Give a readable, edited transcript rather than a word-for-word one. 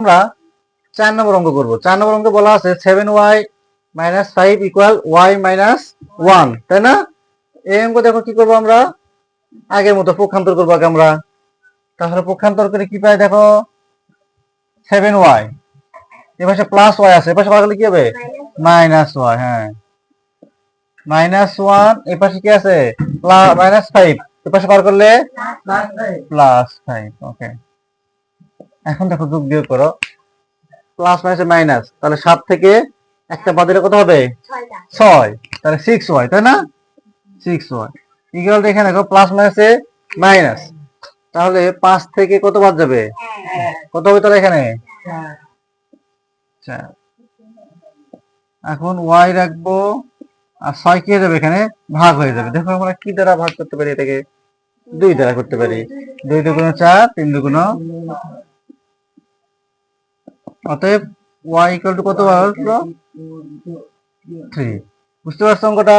আমরা 4 নম্বর অঙ্ক করব। 4 নম্বর অঙ্কে বলা আছে 7y - 5 = y - 1, তাই না? এই অঙ্ক দেখো কি করব আমরা, আগের মতো পক্ষান্তর করব আগে আমরা। তাহলে পক্ষান্তর করে কি পাই দেখো, 7y এর পাশে প্লাস y আছে, এর পাশে পার করলে কি হবে, -y। হ্যাঁ, -1 এর পাশে কি আছে, -5 এর পাশে পার করলে +5। ওকে, এখন দেখো যোগ বিয়োগ করো, প্লাস মাইনাসে মাইনাস, তাহলে 7 থেকে একটা বাদ দিলে কত হবে, 6, তাহলে 6y, তাই না? 6y ইকুয়াল, এখানে দেখো প্লাস মাইনাসে মাইনাস, তাহলে 5 থেকে কত বাদ যাবে, কত হবে তাহলে এখানে 4। এখন y রাখবো, আর 6 কি হয়ে যাবে, এখানে ভাগ হয়ে যাবে। দেখো আমরা কি দ্বারা ভাগ করতে পারি এটাকে, 2 দ্বারা করতে পারি। 2 দুগুণ 4, 3 দুগুণ, অতএব y = কত আসলো, 3। বুঝতে পারছো অঙ্কটা?